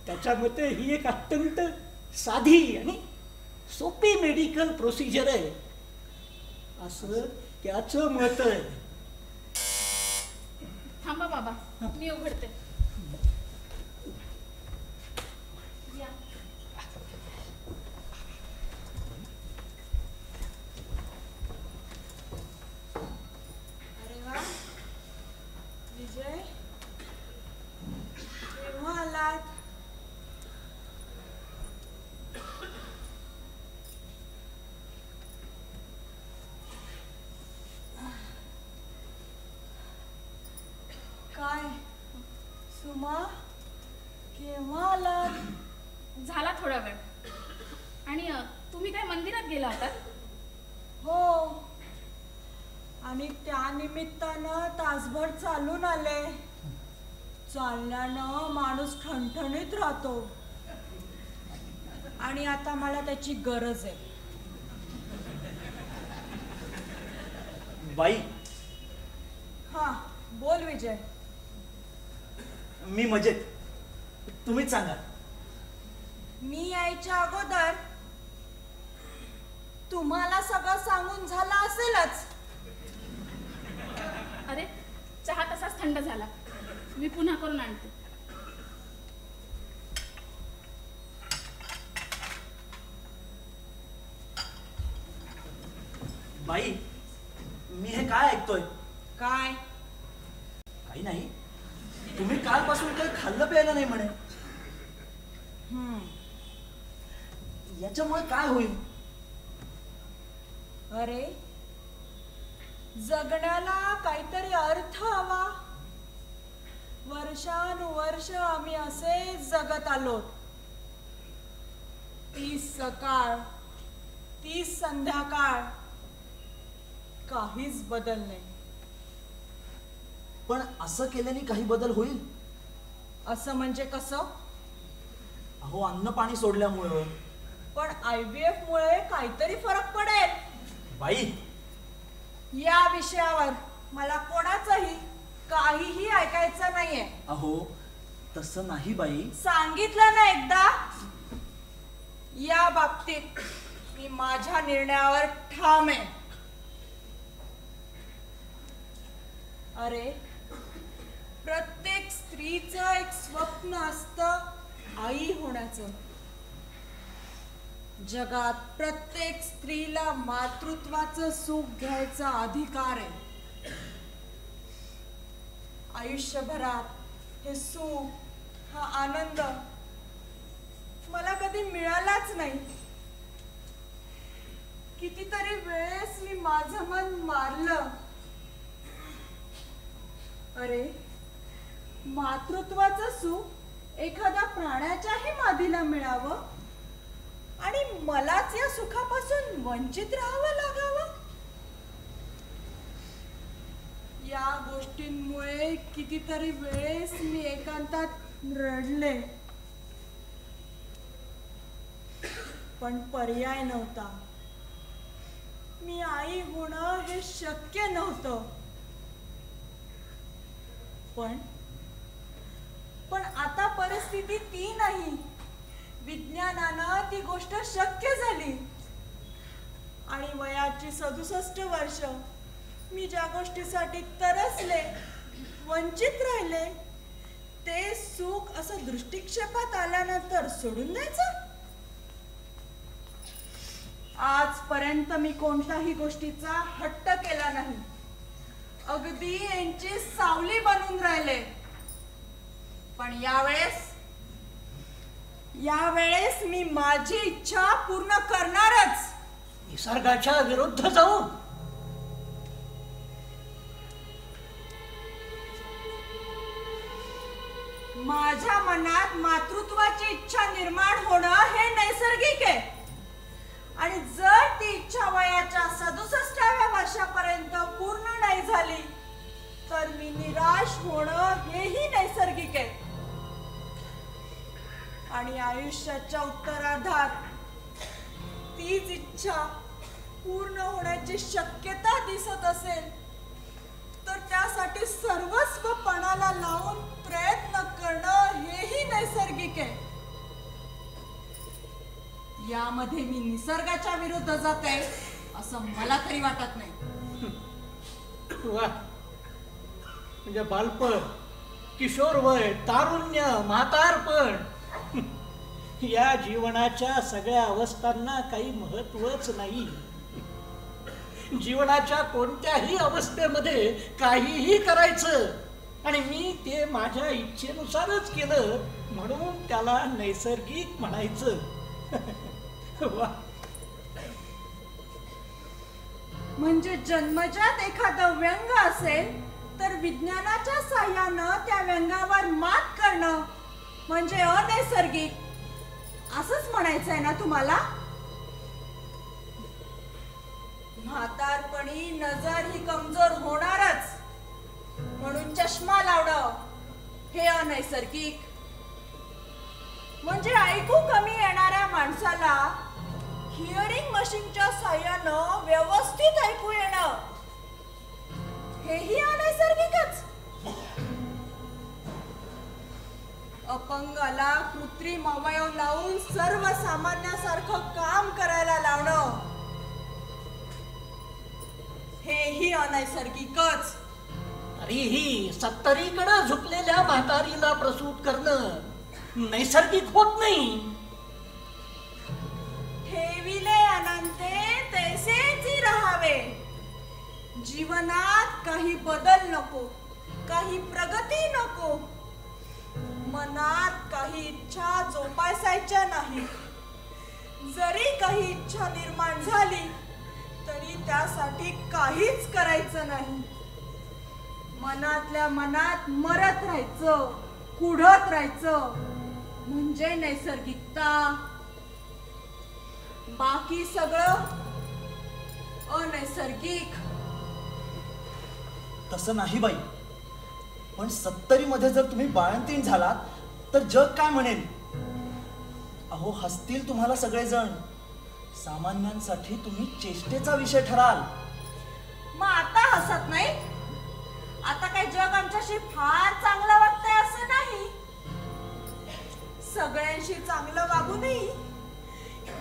त्याच्या मते ही एक अत्यंत साधी आणि सोपी मेडिकल प्रोसिजर आहे असं त्याचं मत आहे. थांबा बाबा, मी उघडते. अरे वा विजय, केव्हा आलात? काय सुमा, केव्हा आलात? झाला थोडा वेळ. आणि तुम्ही काय मंदिरात गेला होता? हो, आणि त्या निमित्तानं तासभर चालून आले. चालण्यानं माणूस ठणठणीत राहतो आणि आता मला त्याची गरज आहे. बाई. हा बोल विजय. मी मजेत, तुम्हीच सांगा. मी यायच्या अगोदर तुम्हाला सगळं सांगून झालं असेलच. अरे, चहा तसाच थंड झाला, मी पुन्हा करून आणते. बाई, मी हे काय ऐकतोय? काय? काही नाही. तुम्ही कालपासून काही खाल्लं प्यायला नाही म्हणे. याच्यामुळे काय होईल? अरे, जगण्याला काहीतरी अर्थ हवा. वर्षानुवर्ष आम्ही असे जगत आलो. 30 सकाळ 30 संध्याकाळ, काहीच बदल नाही. पण असं केल्याने काही बदल होईल? असं म्हणजे कसं? अहो, अन्न पाणी सोडल्यामुळं. पण IVF मुळे काहीतरी फरक पडेल. बाई, या विषयावर मला कोणाचंही काहीही ऐकायचं नाहीये. अहो, तसं नाही बाई. सांगितलं ना एकदा. या बाबतीत मी माझ्या निर्णयावर ठाम आहे. अरे, प्रत्येक स्त्रीचं एक स्वप्न असतं आई होण्याचं. जगात प्रत्येक स्त्रीला मातृत्वाचं सुख घ्यायचा अधिकार आहे. आयुष्यभरात हे सुख, हा आनंद मला कधी मिळालाच नाही. कितीतरी वेळेस मी माझं मन मारलं. अरे, मातृत्वाचं सुख एखाद्या प्राण्याच्याही मादीला मिळावं आणि मलाच या सुखापासून वंचित राहावं लागावं. या गोष्टींमुळे कितीतरी वेळेस मी एकांतात रडले. पण पर्याय नव्हता. मी आई होणं हे शक्य नव्हतं. पण आता परिस्थिती ती नाही. विज्ञानानं ती गोष्ट शक्य झाली. आणि वयाची 67 वर्ष मी ज्या गोष्टीसाठी तरसले, वंचित राहिले, ते सुख असं दृष्टिक्षेपात आल्यानंतर सोडून द्यायचं? आजपर्यंत मी कोणत्याही गोष्टीचा हट्ट केला नाही. अगदी यांची सावली बनून राहिले. पण यावेळेस मी माझी इच्छा पूर्ण करणारच. निसर्गाच्या विरुद्ध जाऊन? माझ्या मनात मातृत्वाची इच्छा निर्माण होणं हे नैसर्गिक आहे. आणि जर ती इच्छा वयाच्या 67व्या वर्षापर्यंत पूर्ण नाही झाली तर मी निराश होणं हेही नैसर्गिक आहे. आणि आयुष्याच्या उत्तरार्धात तीच इच्छा पूर्ण होण्याची शक्यता दिसत असेल तर त्यासाठी सर्वस्व पणाला लावून प्रयत्न करणं हेही नैसर्गिक आहे. यामध्ये मी निसर्गाच्या विरुद्ध जाते असं मला तरी वाटत नाही. वा, म्हणजे बालपण, किशोरवय, तारुण्य, म्हातारपण या जीवनाच्या सगळ्या अवस्थांना काही महत्वच नाही. जीवनाच्या कोणत्याही अवस्थेमध्ये काहीही करायचं आणि मी ते माझ्या इच्छेनुसारच केलं म्हणून त्याला नैसर्गिक म्हणायचं. वा, म्हणजे जन्मजात एखादं व्यंग असेल तर विज्ञानाच्या साह्यानं त्या व्यंगावर मात करणं म्हणजे अनैसर्गिक असंच म्हणायचंय ना तुम्हाला? म्हातारपणी नजर ही कमजोर होणारच म्हणून चष्मा लावणं हे अनैसर्गिक. म्हणजे ऐकू कमी येणाऱ्या माणसाला हिअरिंग मशीनच्या साह्यानं व्यवस्थित ऐकू येणं हेही अनैसर्गिकच. अपंगाला कृत्रिम अवयव लावून सर्वसामान्यासारखं काम करायला लावणं हेही अनैसर्गिकच. तरीही 70कडे झुकलेल्या म्हातारीला प्रसूत करणं नैसर्गिक होत नाही. ठेविले अनंते तैसेच राहावे. जीवनात काही बदल नको, काही प्रगती नको, मनात काही इच्छा जोपासायच्या नाही. जरी काही इच्छा निर्माण झाली तरी त्यासाठी काहीच करायचं नाही. मनातल्या मनात मरत राहायचं, कुढत राहायचं म्हणजे नैसर्गिकता. बाकी सगळं अनैसर्गिक. तसं नाही बाई, पण 70मध्ये जर तुम्ही बाळंतीण झालात तर जग काय म्हणेल? अहो, हसतील तुम्हाला सगळेजण. सामान्यांसाठी तुम्ही चेष्टेचा विषय ठराल. मग आता हसत नाही? आता काय जग आमच्याशी फार चांगलं वागतंय असं नाही. सगळ्यांशी चांगलं वागूनही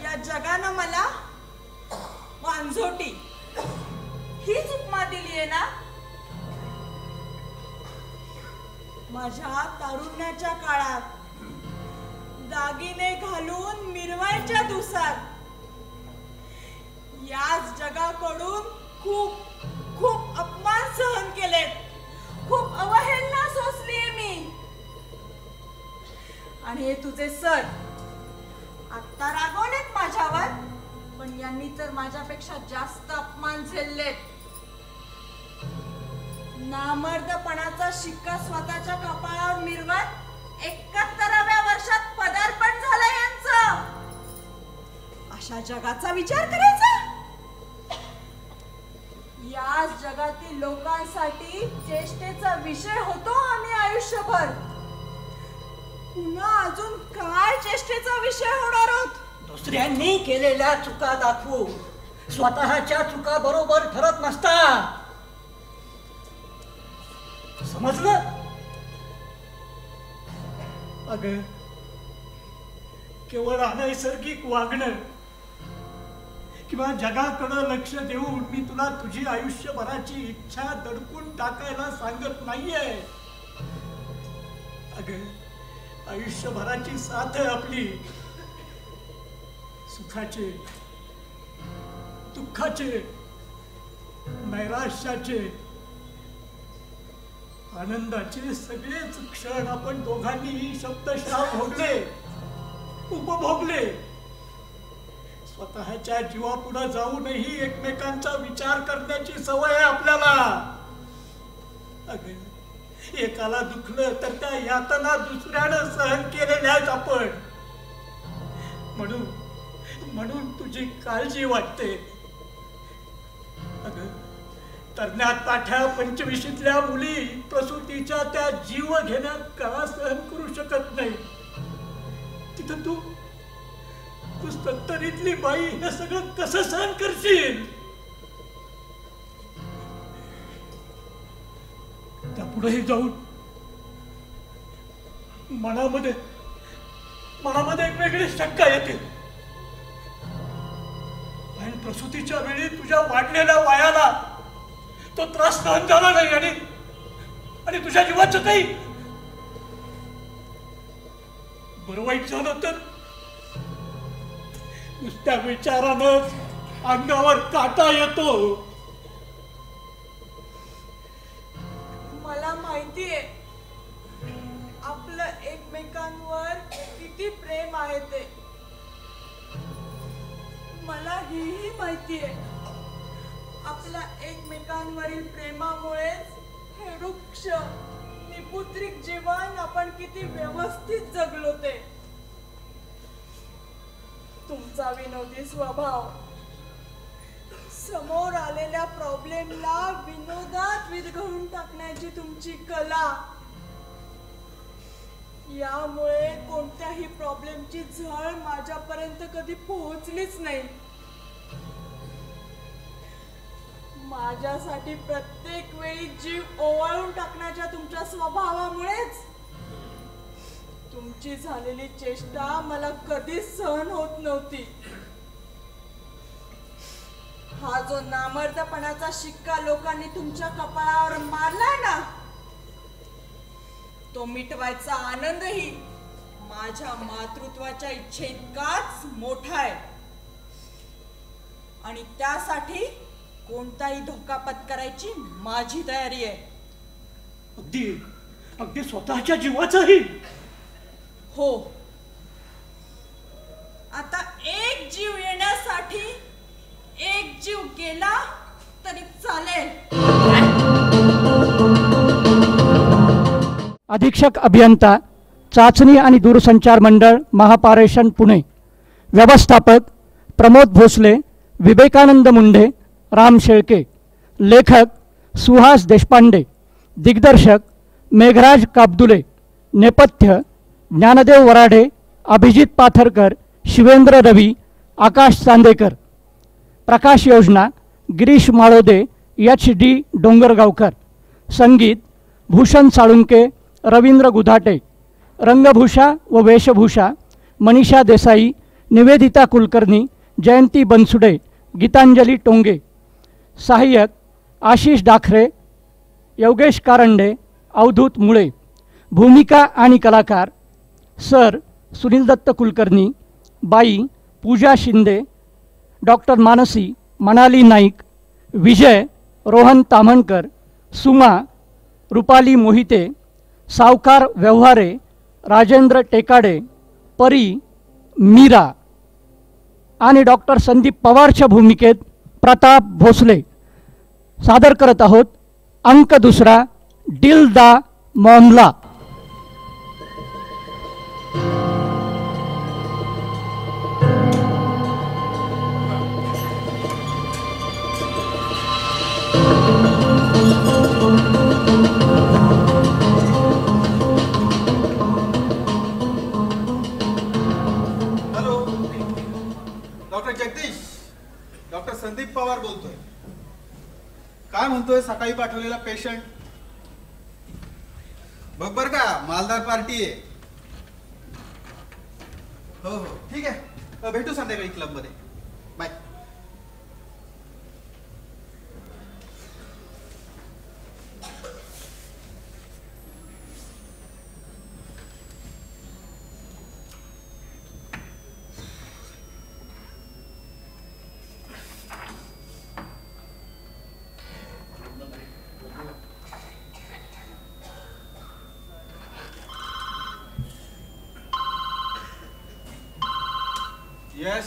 या जगानं मला वांझोटी हीच उपमा दिलीये ना. माझ्या तारुण्याच्या काळात दागिने घालून मिरवायच्या दिवसात याच जगाकडून खूप खूप अपमान सहन केलेत, खूप अवहेलना सोसलीये मी. आणि हे तुझे सर आता रागवलेत माझ्यावर, पण यांनी तर माझ्यापेक्षा जास्त अपमान झेललेत. नामर्दपणाचा शिक्का स्वतःच्या कपाळावर मिरवत 71व्या वर्षात पदार्पण झालं यांचं. अशा जगाचा विचार करायचा? याच जगातील लोकांसाठी चेष्टेचा विषय होतो आम्ही आयुष्यभर. पुन्हा अजून काय चेष्टेचा विषय होणार आहोत? दुसऱ्यांनी केलेल्या चुका दाखवू, स्वतःच्या चुका बरोबर ठरत नसतात. समजलं? अगं, केवळ अनैसर्गिक वागणं किंवा जगाकडे लक्ष देऊन मी तुला तुझी आयुष्यभराची इच्छा दडपून टाकायला सांगत नाहीये. अगं, आयुष्यभराची साथ आहे आपली. सुखाचे, दुःखाचे, नैराश्याचे, आनंदाचे सगळेच क्षण आपण दोघांनीही शब्दशः भोगले, उपभोगले. स्वतःच्या जीवापुढे जाऊनही एकमेकांचा विचार करण्याची सवय आहे आपल्याला. अगं, एकाला दुखलं तर त्या यातना दुसऱ्यानं सहन केलेल्या आहेत आपण. म्हणून तुझी काळजी वाटते. अगं, तरण्यात ताठ्या 25ल्या मुली प्रसूतीच्या त्या जीव घेण्यात कळा सहन करू शकत नाही. तिथं तू 70ली बाई हे सगळं कसं सहन करशील? त्या पुढेही जाऊन मनामध्ये एक वेगळी शंका येते. प्रसूतीच्या वेळी तुझ्या वाढलेल्या वयाला तो त्रास सहन झाला नाही आणि तुझ्या जीवाचं काही बरं वाईट झालं तर नुसत्या विचारानं अंगावर काटा येतो. मला माहितीये आपलं एकमेकांवर किती प्रेम आहे ते. मला हेही माहितीये आपल्या एकमेकांवरील प्रेमामुळेच हे वृक्ष निपुत्रिक जीवन आपण किती व्यवस्थित जगलो ते. तुमचा विनोदी स्वभाव, समोर आलेल्या प्रॉब्लेमला विनोदात विरघळून टाकण्याची तुमची कला, यामुळे कोणत्याही प्रॉब्लेमची झळ माझ्यापर्यंत कधी पोहोचलीच नाही. माझ्यासाठी प्रत्येक वेळी जीव ओवाळून टाकण्याच्या तुमच्या स्वभावामुळेच तुमची झालेली चेष्टा मला कधीच सहन होत नव्हती. हा जो नामर्दपणाचा शिक्का लोकांनी तुमच्या कपाळावर मारलाय ना, तो मिटवायचा आनंदही माझ्या मातृत्वाच्या इच्छेइतकाच मोठा आहे. आणि त्यासाठी कोणताही धोका पत्करायची माझी तयारी आहे. अगदी स्वतःच्या जीवाचाही. हो, आता एक जीव येण्यासाठी एक जीव गेला तरी चालेल. अधीक्षक अभियंता, चाचणी आणि दूरसंचार मंडळ, महापारेषण, पुणे. व्यवस्थापक प्रमोद भोसले, विवेकानंद मुंडे, राम शेळके. लेखक सुहास देशपांडे. दिग्दर्शक मेघराज काबदुले. नेपथ्य ज्ञानदेव वराडे, अभिजित पाथरकर, शिवेंद्र रवी, आकाश चांदेकर. प्रकाश योजना गिरीश माळोदे, HD डोंगरगावकर. संगीत भूषण साळुंके, रवींद्र गुधाटे. रंगभूषा व वेशभूषा मनीषा देसाई, निवेदिता कुलकर्णी, जयंती बनसुडे, गीतांजली टोंगे. सहाय्यक आशिष डाखरे, योगेश कारंडे, अवधूत मुळे. भूमिका आणि कलाकार सर सुनील दत्त कुलकर्णी, बाई पूजा शिंदे, डॉक्टर मानसी मनाली नाईक, विजय रोहन ताम्हणकर, सुमा रुपाली मोहिते, सावकार व्यवहारे राजेंद्र टेकाडे, परी मीरा आणि डॉक्टर संदीप पवारच्या भूमिकेत प्रताप भोसले. सादर करत आहोत अंक दुसरा, दिल दा मामला. डॉक्टर संदीप पवार बोलतोय. काय म्हणतोय सकाळी पाठवलेला पेशंट? बघ बर का, मालदार पार्टी आहे. हो हो ठीक आहे, भेटू संध्याकाळी क्लब मध्ये. बाय. येस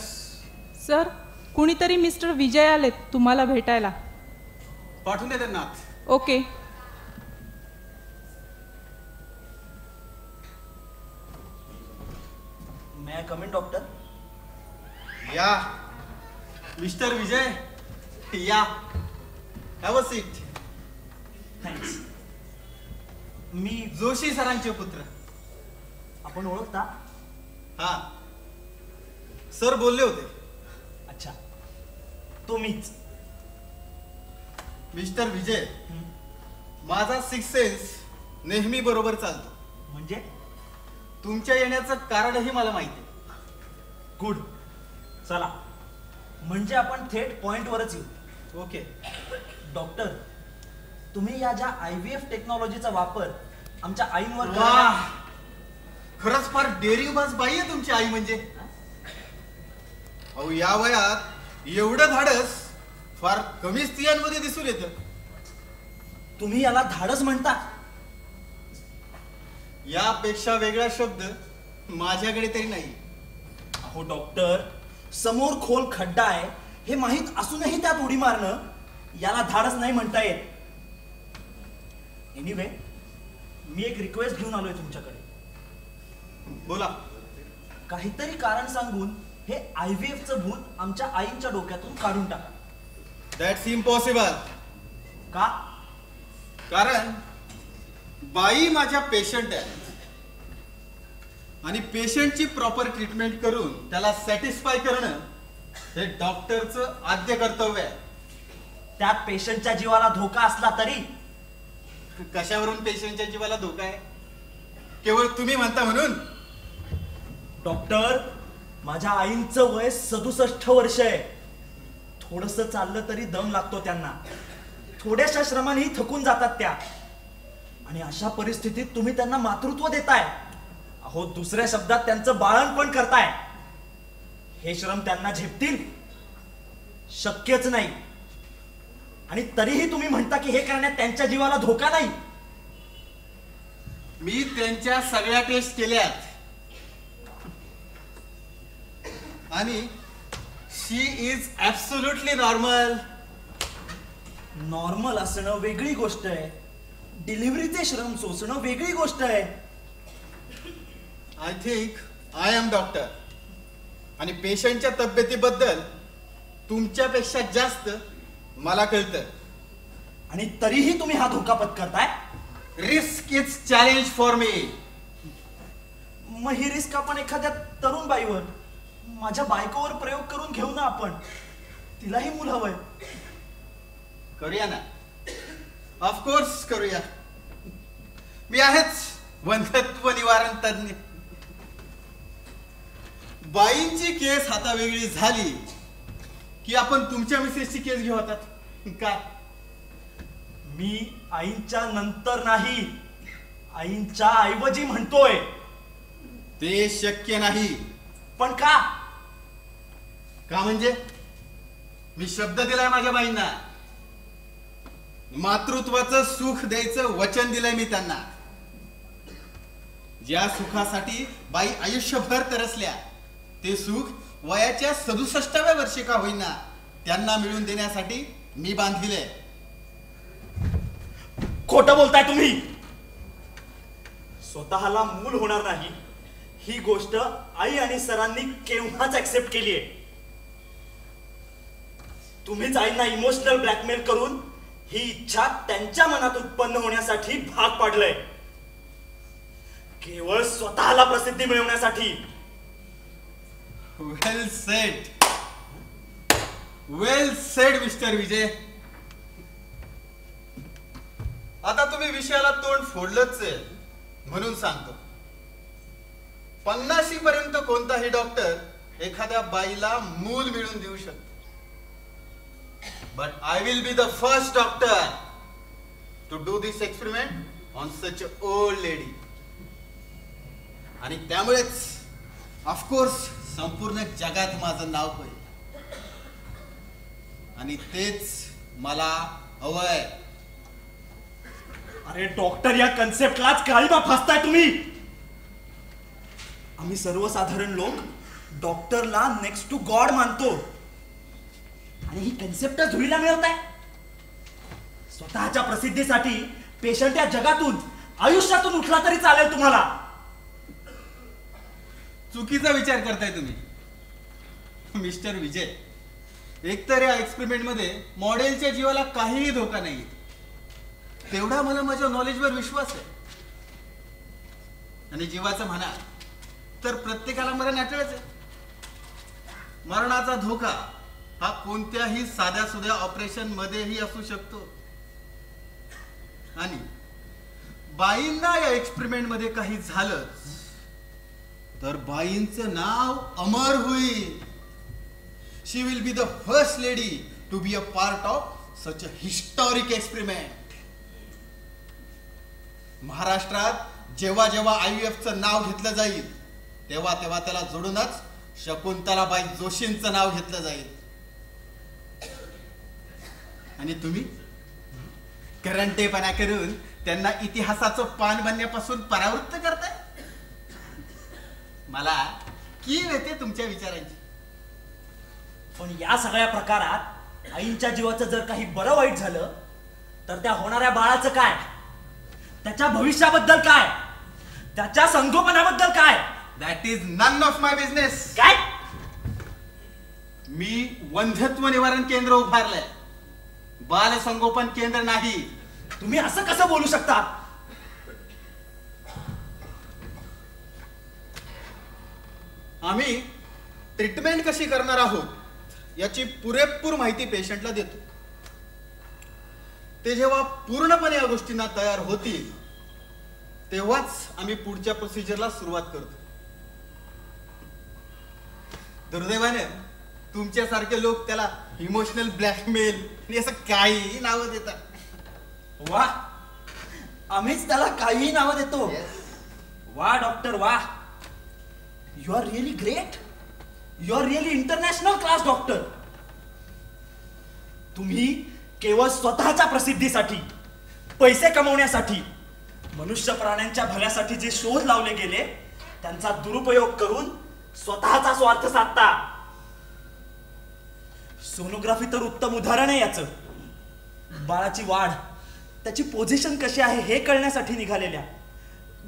सर, कुणीतरी मिस्टर विजय आलेत तुम्हाला भेटायला. पाठवून दे त्यांना. Okay. May I come in doctor? या मिस्टर विजय, या. Have a seat. थँक्स. मी जोशी सरांचे पुत्र. आपण ओळखता? हा, सर बोलले होते. अच्छा, तो मीच. मिस्टर विजय, माझा सिक्स सेन्स नेहमी बरोबर चालतो. म्हणजे तुमच्या येण्याचं कारणही मला माहिती आहे. गुड. चला म्हणजे आपण थेट पॉइंटवरच येऊ. ओके. डॉक्टर, तुम्ही या ज्या IVF टेक्नॉलॉजीचा वापर आमच्या आईंवर वाह, खरंच फार डेअरिंगबाज बाई आहे तुमची आई म्हणजे. अहो, या वयात एवढं धाडस फार कमी स्त्रियांमध्ये दिसून येतं. तुम्ही याला धाडस म्हणता? यापेक्षा वेगळा शब्द माझ्याकडे तरी नाही. अहो डॉक्टर, समोर खोल खड्डा आहे हे माहीत असूनही त्यात उडी मारणं याला धाडस नाही म्हणता येत. एनिवे, मी एक रिक्वेस्ट घेऊन आलोय तुमच्याकडे. बोला. काहीतरी कारण सांगून हे IVFचं भूत आमच्या आईंच्या डोक्यातून काढून टाका. That's impossible. का? कारण बाई माझ्या पेशंट आहे आणि पेशंटची प्रॉपर ट्रीटमेंट करून त्याला सॅटिस्फाय करणं हे डॉक्टरचं आद्य कर्तव्य आहे. त्यात पेशंटच्या जीवाला धोका असला तरी? कशावरून पेशंटच्या जीवाला धोका आहे? केवळ तुम्ही म्हणता म्हणून? डॉक्टर, माझ्या आईंचं वय 67 वर्ष आहे. थोडस चाललं तरी दम लागतो त्यांना. थोड्याशा श्रमानेही थकून जातात त्या. आणि अशा परिस्थितीत तुम्ही त्यांना मातृत्व देताय. अहो, दुसऱ्या शब्दात त्यांचं बाळणपण करताय. हे श्रम त्यांना झेपतील? शक्यच नाही. आणि तरीही तुम्ही म्हणता की हे करण्यात त्यांच्या जीवाला धोका नाही. मी त्यांच्या सगळ्या टेस्ट केल्यात आणि शी इज ऍब्सोल्युटली नॉर्मल. नॉर्मल असणं वेगळी गोष्ट आहे, डिलिव्हरीचे श्रम सोसणं वेगळी गोष्ट आहे. I think I am doctor आणि पेशंटच्या तब्येतीबद्दल तुमच्यापेक्षा जास्त मला कळतं. आणि तरीही तुम्ही हा धोका पत्करताय. Risk is challenge for me. मग ही रिस्क आपण एखाद्या तरुण बाईवर, माझ्या बायकोवर प्रयोग करून घेऊ ना आपण. तिलाही मूल हवंय. करूया ना. ऑफकोर्स करूया. मी आहेच वंध्यत्व निवारण तज्ञ. बाईंची केस हातावेगळी झाली की आपण तुमच्या मिसेसची केस घेऊ हातात. काय? मी आईंच्या नंतर नाही, आईंच्या ऐवजी म्हणतोय. ते शक्य नाही. पण का? का म्हणजे मी शब्द दिलाय माझ्या बाईंना. मातृत्वाचं सुख द्यायचं वचन दिलंय मी त्यांना. ज्या सुखासाठी बाई आयुष्यभर तरसल्या ते सुख वयाच्या 67व्या वर्षी का होईना त्यांना मिळवून देण्यासाठी मी बांधिले. खोटं बोलताय तुम्ही. स्वतःला मूल होणार नाही ही गोष्ट आई आणि सरांनी केव्हाच ऍक्सेप्ट केली आहे. तुम्हीच आईंना इमोशनल ब्लॅकमेल करून ही इच्छा त्यांच्या मनात उत्पन्न होण्यासाठी भाग पाडलंय, केवळ स्वतःला प्रसिद्धी मिळवण्यासाठी. वेल सेड, वेल सेड मिस्टर विजय. आता तुम्ही विषयाला तोंड फोडलंच आहे म्हणून सांगतो. 50 पर्यंत कोणताही डॉक्टर एखाद्या बाईला मूल मिळवून देऊ शकतो. But I will be the first doctor to do this experiment on such a old lady. आणि त्यामुळेच ऑफकोर्स संपूर्ण जगात माझं नाव होईल. आणि तेच मला हवंय. अरे डॉक्टर, या कन्सेप्टलाच काळीमा फासताय तुम्ही. आम्ही सर्वसाधारण लोक डॉक्टरला नेक्स्ट टू गॉड मानतो आणि ही कन्सेप्ट धुळीला मिळवताय. स्वतःच्या प्रसिद्धीसाठी पेशंट या जगातून, आयुष्यातून उठला तरी चालेल तुम्हाला. चुकीचा विचार करताय तुम्ही मिस्टर विजय. एकतर या एक्सपेरिमेंट मध्ये मॉडेलच्या जीवाला काहीही धोका नाही, तेवढा मला माझ्या नॉलेजवर विश्वास आहे. आणि जीवाचं म्हणा तर प्रत्येकाला मरण अटळच आहे. मरणाचा धोका हा कोणत्याही साध्या सुध्या ऑपरेशन मध्येही असू शकतो. आणि बाईंना या एक्सपेरिमेंट मध्ये काही झालं तर बाईंचं नाव अमर होईल. she will be the first lady to be a part of such a historic experiment. महाराष्ट्रात जेव्हा जेव्हा IVFचं नाव घेतलं जाईल तेव्हा तेव्हा त्याला जोडूनच शकुंतलाबाई जोशींचं नाव घेतलं जाईल. आणि तुम्ही करंटेपणा करून त्यांना इतिहासाचं पान बनण्यापासून परावृत्त करताय. मला कीव येते तुमच्या विचारांची. पण या सगळ्या प्रकारात आईंच्या जीवाचं जर काही बरं वाईट झालं तर त्या होणाऱ्या बाळाचं काय, त्याच्या भविष्याबद्दल काय, त्याच्या संगोपनाबद्दल काय? That is none of my business. काय? मी वंध्यत्व निवारण केंद्र उभारलंय, बाल संगोपन केंद्र नाही. तुम्ही असं कसं बोलू शकता? आम्ही ट्रीटमेंट कशी करणार आहोत याची पुरेपूर माहिती पेशंटला देतो. ते जेव्हा पूर्णपणे या गोष्टींना तयार होतील तेव्हाच आम्ही पुढच्या प्रोसिजरला सुरुवात करतो. दुर्दैवाने तुमच्यासारखे लोक त्याला इमोशनल ब्लॅकमेल आणि असं काही नावं देतात. वा, आम्हीच त्याला काही नावं देतो. वा डॉक्टर वा, you are really great. You are really international class doctor. तुम्ही केवळ स्वतःच्या प्रसिद्धीसाठी, पैसे कमवण्यासाठी, मनुष्य प्राण्यांच्या भल्यासाठी जे शोध लावले गेले त्यांचा दुरुपयोग करून स्वतःचा स्वार्थ साधता. सोनोग्राफी तर उत्तम उदाहरण आहे याचं. बाळाची वाढ, त्याची पोझिशन कशी आहे हे कळण्यासाठी निघालेल्या,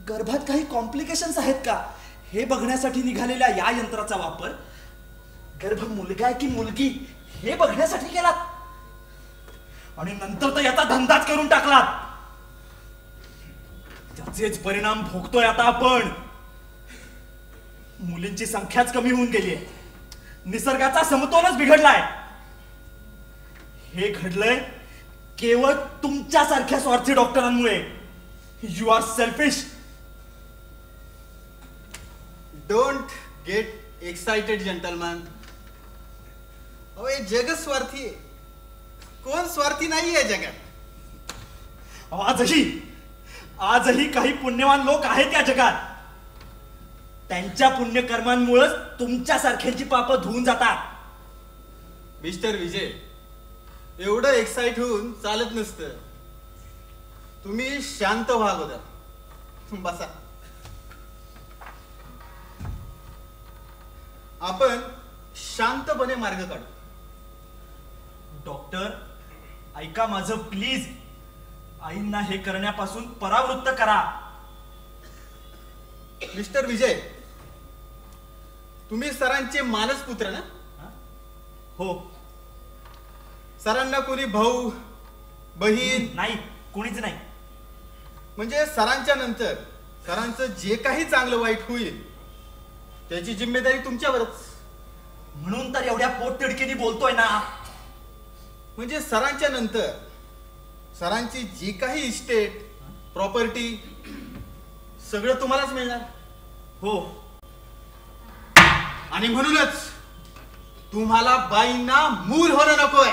गर्भात काही कॉम्प्लिकेशन्स आहेत का हे बघण्यासाठी निघालेल्या या यंत्राचा वापर गर्भ मुलगा आहे की मुलगी हे बघण्यासाठी केलात. आणि नंतर तर याचा धंदाच करून टाकलात. त्याचेच परिणाम भोगतोय आता आपण. मुलींची संख्याच कमी होऊन गेली आहे. निसर्गाचा समतोलच बिघडलाय. हे घडलंय केवळ तुमच्यासारख्या स्वार्थी डॉक्टरांमुळे. You are selfish. Don't get excited gentleman. अहो हे जग स्वार्थी आहे. कोण स्वार्थी नाही आहे जगात. आजही काही पुण्यवान लोक आहेत या जगात. त्यांच्या पुण्यकर्मांमुळेच तुमच्यासारख्यांची पापं धुवून जातात. मिस्टर विजय, एवढं एक्साइट होऊन चालत नसतं. तुम्ही शांत व्हा अगोदर. बसा. आपण शांतपणे मार्ग काढू. डॉक्टर ऐका माझं प्लीज. आईंना हे करण्यापासून परावृत्त करा. मिस्टर विजय, तुम्ही सरांचे मानस पुत्र ना? हो. सरांना कोणी भाऊ बहीण? नाही, कोणीच नाही. म्हणजे सरांच्या नंतर सरांचं जे काही चांगलं वाईट होईल त्याची जिम्मेदारी तुमच्यावरच. म्हणून तर एवढ्या पोटतिडकीने बोलतोय ना. म्हणजे सरांच्या नंतर सरांची जी काही इस्टेट प्रॉपर्टी सगळं तुम्हालाच मिळणार. हो. आणि म्हणूनच तुम्हाला बाईंना मूल होणं नकोय.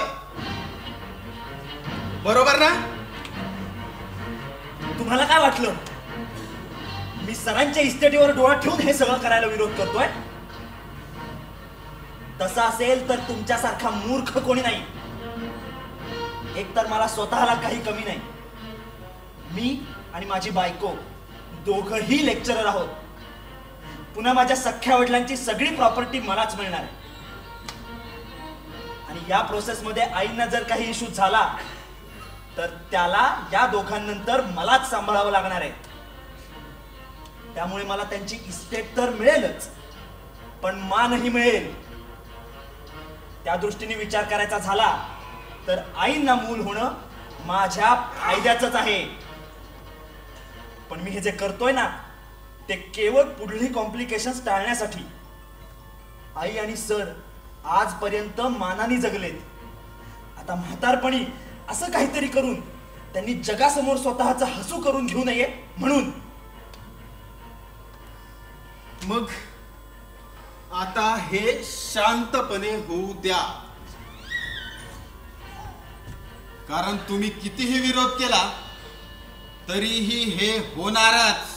बरोबर ना? तुम्हाला काय वाटलं मी सरांच्या इस्टेटीवर डोळा ठेवून हे सगळं करायला विरोध करतोय? तसं असेल तर तुमच्यासारखा मूर्ख कोणी नाही. एक तर मला स्वतःला काही कमी नाही. मी आणि माझी बायको दोघंही लेक्चरर आहोत. पुन्हा माझ्या सख्ख्या वडिलांची सगळी प्रॉपर्टी मलाच मिळणार आहे. आणि या प्रोसेसमध्ये आईंना जर काही इश्यू झाला तर त्याला या दोघांनंतर मलाच सांभाळावं लागणार आहे. त्यामुळे मला त्यांची इस्टेट तर मिळेलच, पण मानही मिळेल. त्या दृष्टीने विचार करायचा झाला तर आईंना मूल होणं माझ्या फायद्याचंच आहे. पण मी हे जे करतोय ना ते केवळ पुढली कॉम्प्लिकेशन्स टाळण्यासाठी. आई आणि सर आजपर्यंत मानाने जगलेत. आता म्हातारपणी असं काहीतरी करून त्यांनी जगासमोर स्वतःचं हसू करून घेऊ नये म्हणून. मग आता हे शांतपणे होऊ द्या, कारण तुम्ही कितीही विरोध केला तरीही हे होणारच.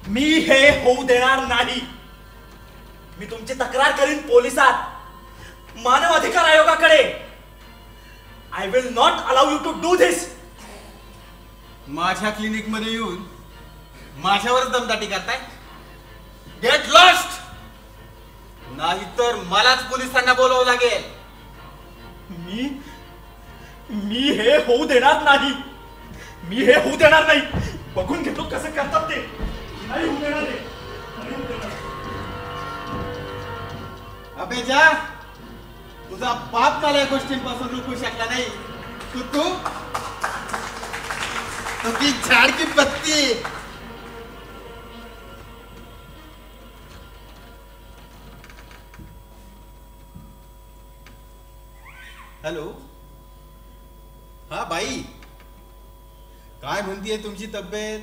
मी हे होऊ देणार नाही. मी तुमची तक्रार करीन पोलिसात, मानव अधिकार आयोगाकडे. I will not allow you to do this. माझ्या क्लिनिक मध्ये येऊन माझ्यावरच दमदाटी करताय? गेट लॉस्ट, नाहीतर मलाच पोलिसांना बोलावं लागेल. मी हे होऊ देणार नाही. मी हे होऊ देणार नाही. बघून घेतो कसं करतात ते. नाही होऊ देणार ते. नाही होऊ देणार. अबे जा, तुझा बाप मला या गोष्टींपासून रोखू शकला नाही. तू की झाड की पत्ती. हॅलो, हा बाई, काय म्हणतीये तुमची तब्येत?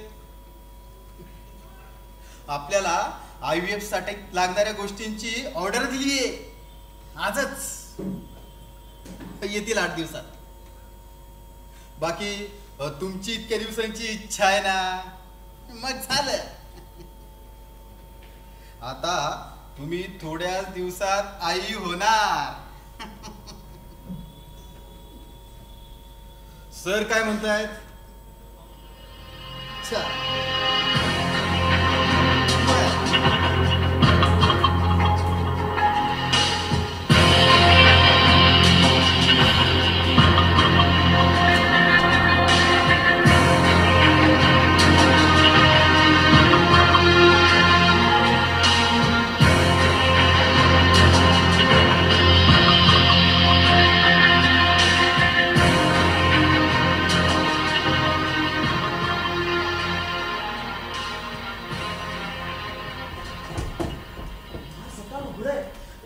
आपल्याला IVF साठी लागणाऱ्या गोष्टींची ऑर्डर दिलीये. आजच येतील 8 दिवसात. बाकी तुमची इतक्या दिवसांची इच्छा आहे ना, मग झालं. आता तुम्ही थोड्याच दिवसात आई होणार. सर काय म्हणतायत?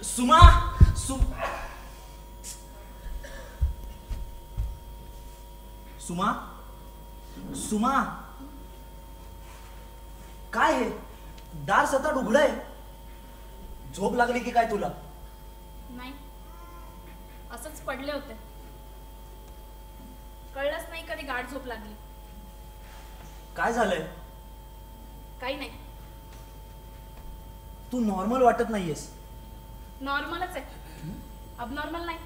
सुमा, सुमा, सुमा, काय हे? दार सतत उघडंय. झोप लागली की काय तुला? नाही, असंच पडले होते. कळलंच नाही कधी गाढ झोप लागली. काय झालंय? काही नाही. तू नॉर्मल वाटत नाहीयेस. नॉर्मलच आहे, अबनॉर्मल नाही.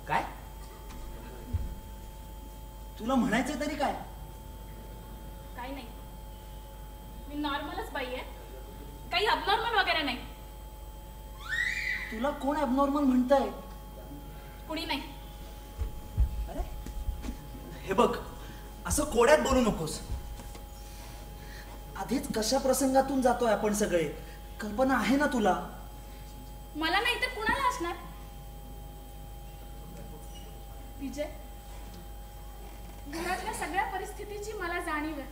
काय? तुला म्हणायचं तरी काय? काही नाही, मी नॉर्मलच बाई आहे. काही अबनॉर्मल वगैरे नाही. तुला कोण ॲबनॉर्मल म्हणताय? कुणी नाही. अरे हे बघ, असं कोड्यात बोलू नकोस. आधीच कशा प्रसंगातून जातोय आपण सगळे, कल्पना आहे ना तुला? मला नाही तर कुणाला असणार? विजय, घरातल्या सगळ्या परिस्थितीची मला जाणीव आहे,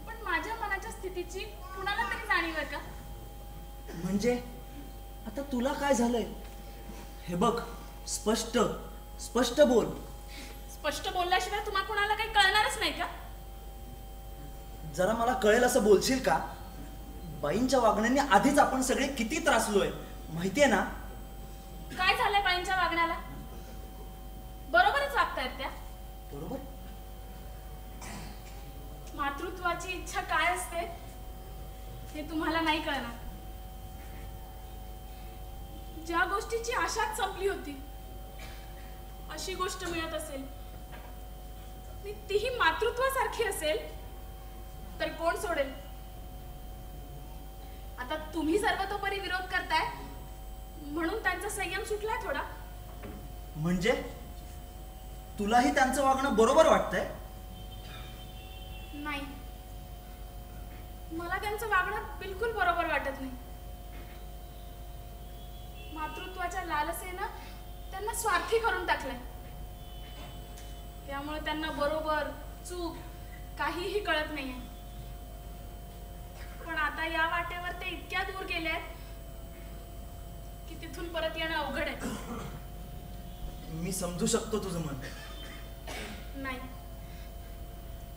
पण माझ्या मनाच्या स्थितीची कुणाला तरी जाणीव आहे का? म्हणजे आता तुला काय झालंय? हे बघ, स्पष्ट स्पष्ट बोल. स्पष्ट बोलल्याशिवाय तुम्हाला कुणाला काही कळणारच नाही का? जरा मला कळेल असं बोलशील का? बाईंच्या वागण्याने आधीच आपण सगळे किती त्रासलोय माहितीये ना? काय झालंय बाईंच्या वागण्याला? बरोबरच वागतायत त्या. बरोबर. मातृत्वाची इच्छा काय असते हे तुम्हाला नाही कळणार. ज्या गोष्टीची आशाच संपली होती अशी गोष्ट मिळत असेल, आणि तीही मातृत्वासारखी असेल, तर कोण सोडेल? आता तुम्ही सर्वतोपरी विरोध करताय म्हणून त्यांचा संयम सुटलाय थोडा. म्हणजे तुलाही त्यांचं वागणं बरोबर वाटतंय? नाही, मला त्यांचं वागणं बिलकुल बरोबर वाटत नाही. मातृत्वाच्या लालसेनं त्यांना स्वार्थी करून टाकलंय. त्यामुळे त्यांना बरोबर चूक काहीही कळत नाहीये. पण आता या वाटेवर ते इतक्या दूर गेलेत की तिथून परत येणं अवघड आहे. मी समजू शकतो तुझं मन. नाही,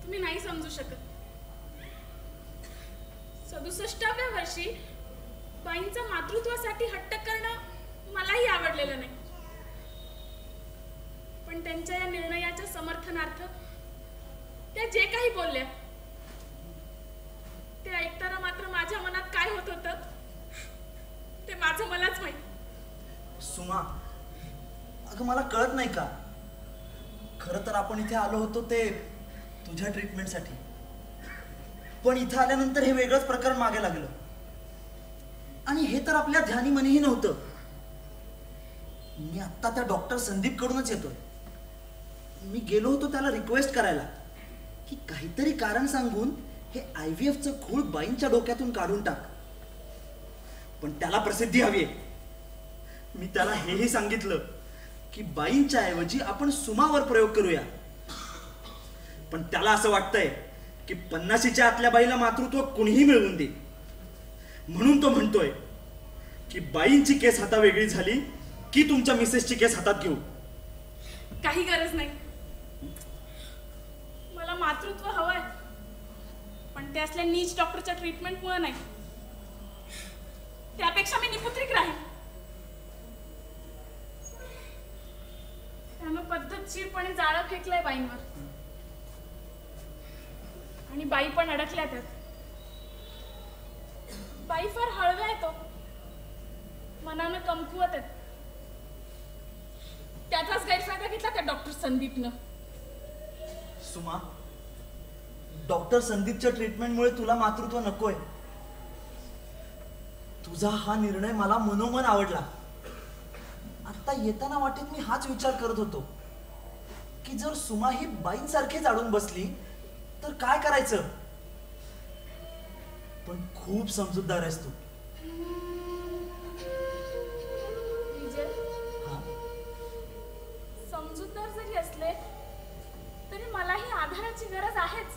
तुम्ही नाही समजू शकत. 67व्या वर्षी बाईंचा मातृत्वासाठी हट्ट करणं मलाही आवडलेलं नाही. पण त्यांच्या या निर्णयाच्या समर्थनार्थ त्या जे काही बोलल्या ते ऐकताना मात्र माझ्या मनात काय होत होतं ते माझं मलाच माहित. सुमा, अगं मला कळत नाही का, खरं तर आपण इथे आलो होतो ते तुझ्या ट्रीटमेंटसाठी, पण इथं आल्यानंतर हे वेगळंच प्रकरण मागे लागलं आणि हे तर आपल्या ध्यानी मनीही नव्हतं. मी आत्ता त्या डॉक्टर संदीप कडूनच येतोय. मी गेलो होतो त्याला रिक्वेस्ट करायला की काहीतरी कारण सांगून हे IVFचं खूळ बाईंच्या डोक्यातून काढून टाक, पण त्याला प्रसिद्धी हवी आहे. मी त्याला हेही सांगितलं की बाईंच्या ऐवजी आपण सुमावर प्रयोग करूया, पण त्याला असं वाटतंय की 50च्या आतल्या बाईला मातृत्व कुणीही मिळवून दे. म्हणून तो म्हणतोय की बाईंची केस हातावेगळी झाली की तुमच्या मिसेसची केस हातात घेऊ. काही गरज नाही. मला मातृत्व हवंय, पण ते असल्या नीच डॉक्टरच्या ट्रीटमेंटमुळे नाही. त्यापेक्षा मी निपुत्रिक राहील. त्यानं पद्धतशीरपणे जाळं फेकलंय बाईंवर आणि बाई पण अडकल्या त्यात. बाई फार हळव्या आहेत, मनानं कमकुवत आहेत. त्याचाच गैरफायदा घेतला त्या डॉक्टर संदीपनं. सुमा, डॉक्टर संदीपच्या ट्रीटमेंटमुळे तुला मातृत्व नकोय. तुझा हा निर्णय मला मनोमन आवडला. आता येताना वाटेत मी हाच विचार करत होतो की जर सुमा ही बाईंसारखीच अडून बसली तर काय करायचं. पण खूप समजूतदार आहेस तू. विजय, समजूतदार जरी असले तरी मलाही आधाराची गरज आहेच.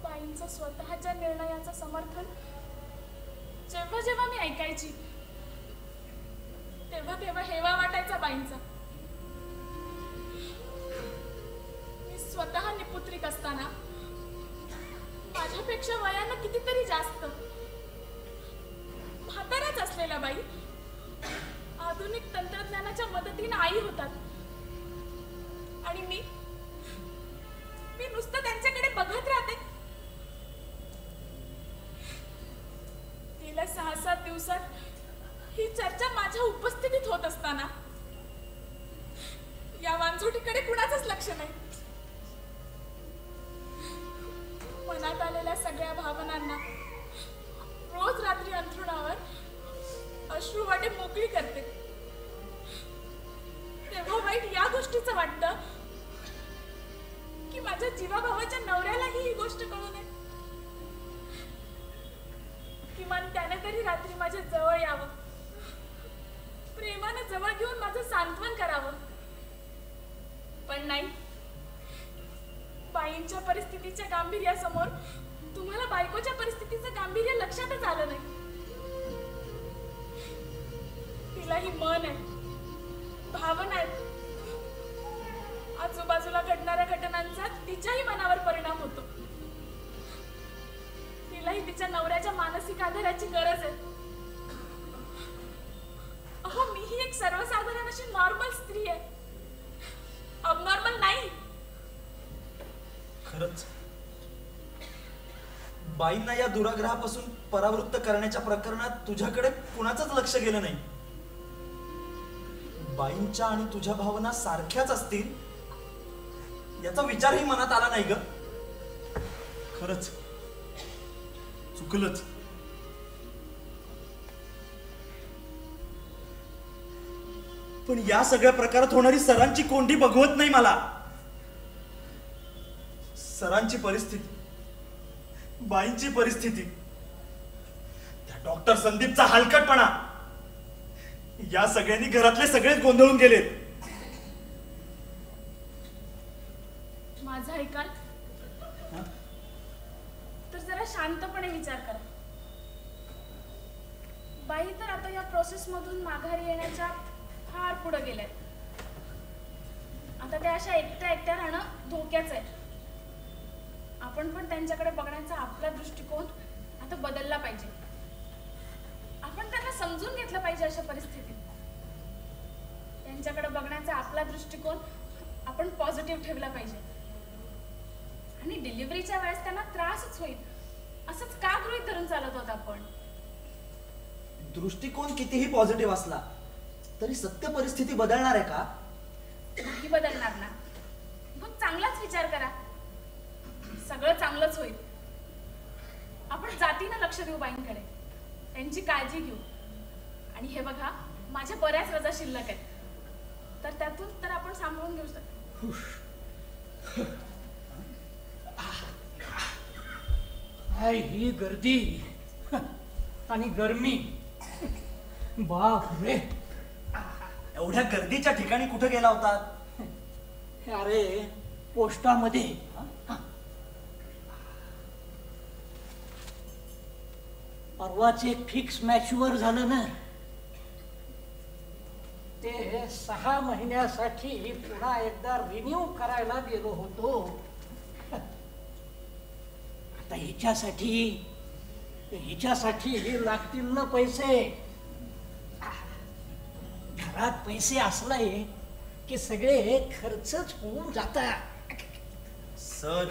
बाईंचं स्वतःच्या निर्णयाचं समर्थन जेव्हा जेव्हा मी ऐकायची तेव्हा तेव्हा हेवा वाटायचा बाईंचा. मी स्वतः निपुत्रिक असताना माझ्यापेक्षा वयानं कितीतरी जास्त म्हाताऱ्याच असलेल्या बाई आधुनिक तंत्रज्ञानाच्या मदतीने आई होतात आणि मी नुसतं त्यांच्याकडे बघत राहते. गेल्या 6-7 दिवसात ही चर्चा माझ्या उपस्थितीत होत असताना या वांझोटीकडे कुणाचंच लक्ष नाही. मनात आलेल्या सगळ्या भावनांना रोज रात्री अंथरुणावर अश्रुवाटे मोकळी करते. तेव्हा वाईट या गोष्टीचं वाटतं की माझ्या जीवाभावाच्या नवऱ्यालाही ही गोष्ट कळू नये. किमान त्याने तरी रात्री माझ्या जवळ यावं, प्रेमाने जवळ घेऊन माझं सांत्वन करावं. पण नाही, बाईंच्या परिस्थितीच्या गांभीर्यासमोर तुम्हाला बायकोच्या परिस्थितीचं गांभीर्य लक्षातच आलं नाही. तिलाही मन आहे, भावना आहेत. आजूबाजूला घडणाऱ्या घटनांचा तिच्याही मनावर परिणाम होतो. तिलाही तिच्या नवऱ्याच्या मानसिक आधाराची गरज आहे. अहो, मीही एक सर्वसाधारण अशी नॉर्मल स्त्री आहे, अबनॉर्मल नाही. खरंच बाईंना या दुराग्रहापासून परावृत्त करण्याच्या प्रकरणात तुझ्याकडे कुणाचंच लक्ष गेलं नाही. बाईंच्या आणि तुझ्या भावना सारख्याच असतील याचा विचारही मनात आला नाही ग. खरंच चुकलंच. पण या सगळ्या प्रकारात होणारी सरांची कोंडी बघवत नाही मला. सरांची परिस्थिती, बाईंची परिस्थिती, त्या डॉक्टर संदीपचा हलकटपणा, या सगळ्यांनी घरातले सगळेच गोंधळून गेलेत. माझं ऐकाल तर जरा शांतपणे विचार करा. बाई तर आता या प्रोसेस मधून माघारी येण्याच्या फार पुढे गेल्यात. आता त्या अशा एकट्या एकट्या राहणं धोक्याचं आहे. आपण पण त्यांच्याकडे बघण्याचा आपला दृष्टिकोन आता बदलला पाहिजे अशा परिस्थितीत. त्यांच्याकडे बघण्याचा आपला दृष्टिकोन आपण पॉझिटिव्ह ठेवला पाहिजे. आणि डिलिव्हरीच्या वेळेस त्यांना त्रासच होईल असंच का गृहीत धरून चालत होत आपण. दृष्टिकोन कितीही पॉझिटिव्ह असला तरी सत्य परिस्थिती बदलणार आहे का? नाही बदलणार ना. मग चांगलाच विचार करा. सगळं चांगलंच होईल. आपण जातीनं लक्ष देऊ बाईंकडे, त्यांची काळजी घेऊ. आणि हे बघा, माझ्या बऱ्याच रजा शिल्लक आहेत, तर त्यातून तर आपण सांभाळून घेऊ शकतो. हाय ही गर्दी आणि गरमी, बाप रे. एवढ्या गर्दीच्या ठिकाणी कुठे गेला होता? अरे पोस्टामध्ये. परवाचे फिक्स मॅच्युअर झालं ना, ते 6 महिन्यासाठी पुन्हा एकदा रिन्यू करायला गेलो होतो. आता ह्याच्यासाठी लागतील ना पैसे. घरात पैसे असले की सगळे खर्चच होऊन जातात. सर,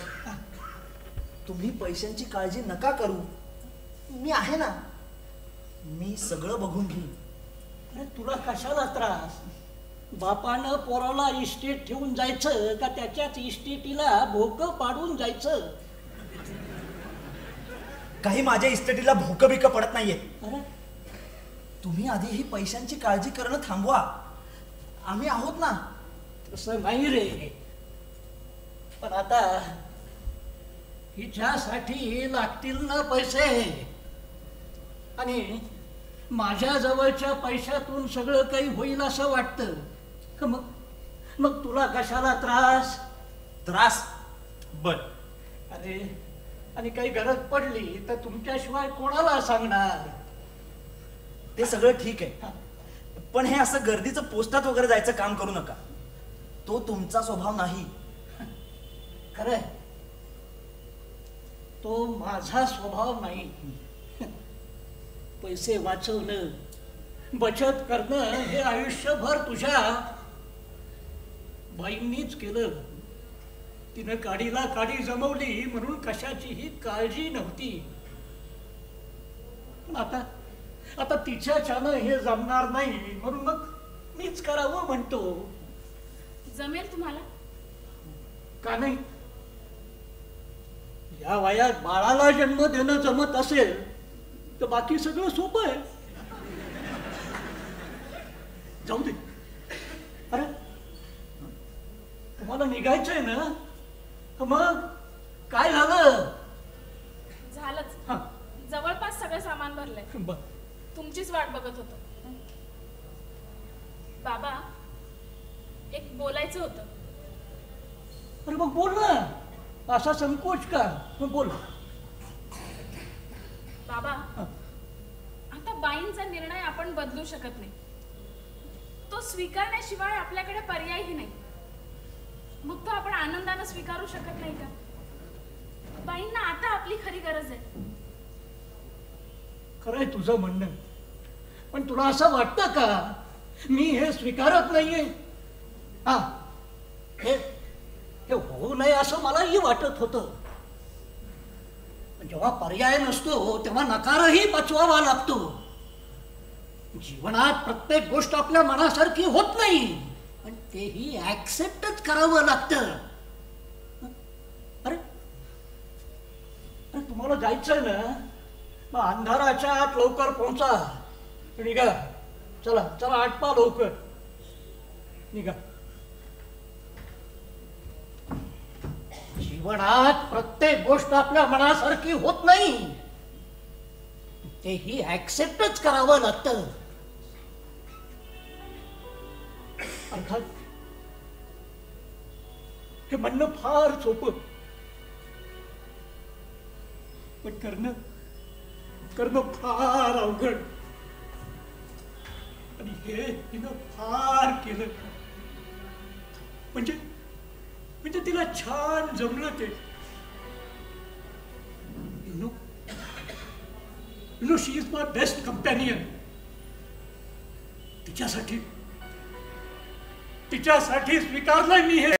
तुम्ही पैशांची काळजी नका करू. मी आहे ना, मी सगळं बघून घेईन. अरे तुला कशाला त्रास? बापानं पोराला इस्टेट ठेवून जायचं का त्याच्याच इस्टेटीला भोकं पाडून जायचं? काही माझ्या इस्टेटीला भोकं बिकं पडत नाहीये. अरे तुम्ही आधी ही पैशांची काळजी करणं थांबवा. आम्ही आहोत ना. तसं नाही रे, पण आता हिच्यासाठी लागतील ना पैसे. आणि माझ्या जवळच्या पैशातून सगळं काही होईल असं वाटतं. मग तुला कशाला त्रास? त्रास बर. अरे आणि काही गरज पडली तर तुमच्याशिवाय कोणाला सांगणार? ते सगळं ठीक आहे, पण हे असं गर्दीचं पोस्टात वगैरे जायचं काम करू नका. तो तुमचा स्वभाव नाही. खरंय, तो माझा स्वभाव नाही. पैसे वाचवणं, बचत करणं हे आयुष्यभर तुझ्या बाईंनीच केलं. तिनं काडीला काडी जमवली म्हणून कशाचीही काळजी नव्हती. पण आता तिच्याच्यानं हे जमणार नाही म्हणून मग मीच करावं म्हणतो. जमेल तुम्हाला? का नाही? या वयात बाळाला जन्म देणं जमत असेल तर बाकी सगळं सोपं आहे. जाऊ दे. अरे तुम्हाला निघायचंय ना? मग काय झालं? झालंच. जवळपास सगळं सामान भरलंय. तुमचीच वाट बघत होतो. बाबा, एक बोलायचं होतं. अरे मग बोल ना, असा संकोच का? मग बोल. बाबा, आता बाईंचा निर्णय आपण बदलू शकत नाही. तो स्वीकारण्याशिवाय आपल्याकडे पर्यायही नाही. मग तो आपण आनंदानं स्वीकारू शकत नाही का? बाईंना आता आपली खरी गरज आहे. खरंय तुझं म्हणणं, पण तुला असं वाटतं का मी हे स्वीकारत नाहीये? हे होऊ नये असं मलाही वाटत होतं. जेव्हा पर्याय नसतो तेव्हा नकारही पचवावा लागतो. जीवनात प्रत्येक गोष्ट आपल्या मनासारखी होत नाही, पण तेही ऍक्सेप्टच करावं लागतं. अरे तुम्हाला जायचंय ना, मग अंधाराच्या आत लवकर पोहोचा. निघा, चला चला, आटपा लवकर, निघा. जीवनात प्रत्येक गोष्ट आपल्या मनासारखी होत नाही, तेही ऍक्सेप्टच करावं लागतं. अर्थात हे म्हणणं फार सोपं, पण करणं फार अवघड. आणि हे तिनं फार केलं. म्हणजे तिला छान जमलं ते. You know, she is my best companion. तिच्यासाठी स्वीकारलंय मी हे.